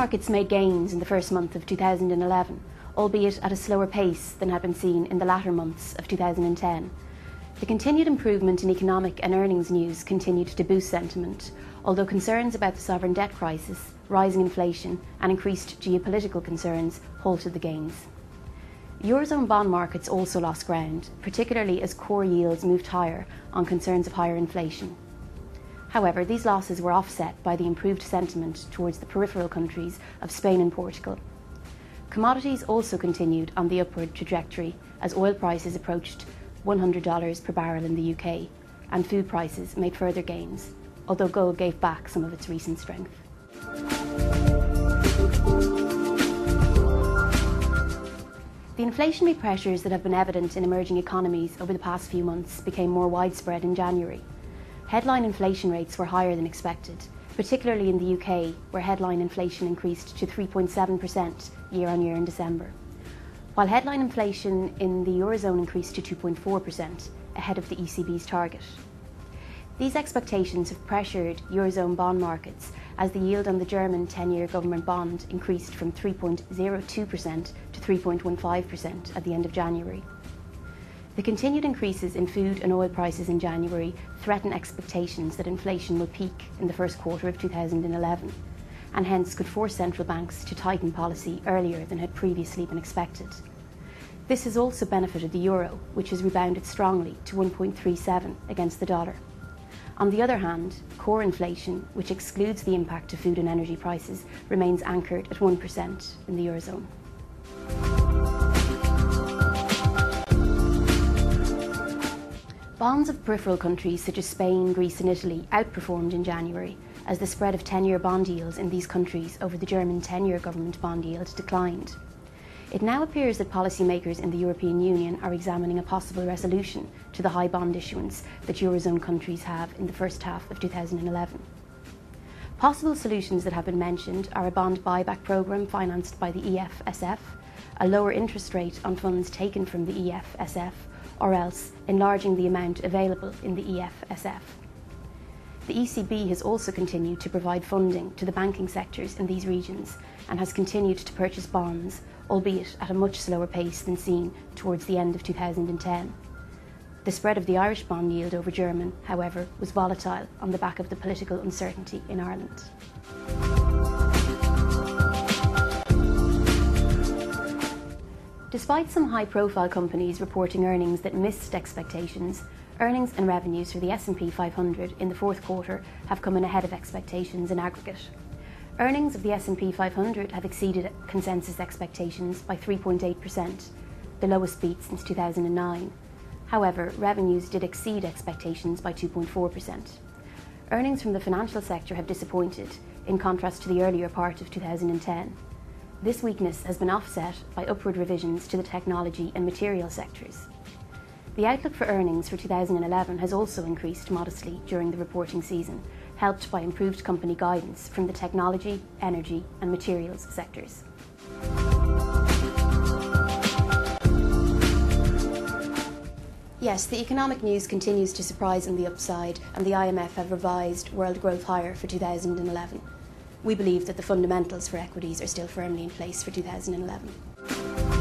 markets made gains in the first month of 2011, albeit at a slower pace than had been seen in the latter months of 2010. The continued improvement in economic and earnings news continued to boost sentiment, although concerns about the sovereign debt crisis, rising inflation and increased geopolitical concerns halted the gains. Eurozone bond markets also lost ground, particularly as core yields moved higher on concerns of higher inflation. However, these losses were offset by the improved sentiment towards the peripheral countries of Spain and Portugal. Commodities also continued on the upward trajectory as oil prices approached $100 per barrel in the UK, and food prices made further gains, although gold gave back some of its recent strength. The inflationary pressures that have been evident in emerging economies over the past few months became more widespread in January. Headline inflation rates were higher than expected, particularly in the UK, where headline inflation increased to 3.7% year-on-year in December, while headline inflation in the Eurozone increased to 2.4%, ahead of the ECB's target. These expectations have pressured Eurozone bond markets as the yield on the German 10-year government bond increased from 3.02% to 3.15% at the end of January. The continued increases in food and oil prices in January threaten expectations that inflation will peak in the first quarter of 2011, and hence could force central banks to tighten policy earlier than had previously been expected. This has also benefited the euro, which has rebounded strongly to 1.37 against the dollar. On the other hand, core inflation, which excludes the impact of food and energy prices, remains anchored at 1% in the Eurozone. Bonds of peripheral countries such as Spain, Greece and Italy outperformed in January as the spread of 10-year bond yields in these countries over the German 10-year government bond yield declined. It now appears that policymakers in the European Union are examining a possible resolution to the high bond issuance that Eurozone countries have in the first half of 2011. Possible solutions that have been mentioned are a bond buyback programme financed by the EFSF, a lower interest rate on funds taken from the EFSF, or else enlarging the amount available in the EFSF. The ECB has also continued to provide funding to the banking sectors in these regions and has continued to purchase bonds, albeit at a much slower pace than seen towards the end of 2010. The spread of the Irish bond yield over German, however, was volatile on the back of the political uncertainty in Ireland. Despite some high-profile companies reporting earnings that missed expectations, earnings and revenues for the S&P 500 in the fourth quarter have come in ahead of expectations in aggregate. Earnings of the S&P 500 have exceeded consensus expectations by 3.8%, the lowest beat since 2009. However, revenues did exceed expectations by 2.4%. Earnings from the financial sector have disappointed, in contrast to the earlier part of 2010. This weakness has been offset by upward revisions to the technology and material sectors. The outlook for earnings for 2011 has also increased modestly during the reporting season, helped by improved company guidance from the technology, energy and materials sectors. Yes, the economic news continues to surprise on the upside, and the IMF have revised world growth higher for 2011. We believe that the fundamentals for equities are still firmly in place for 2011.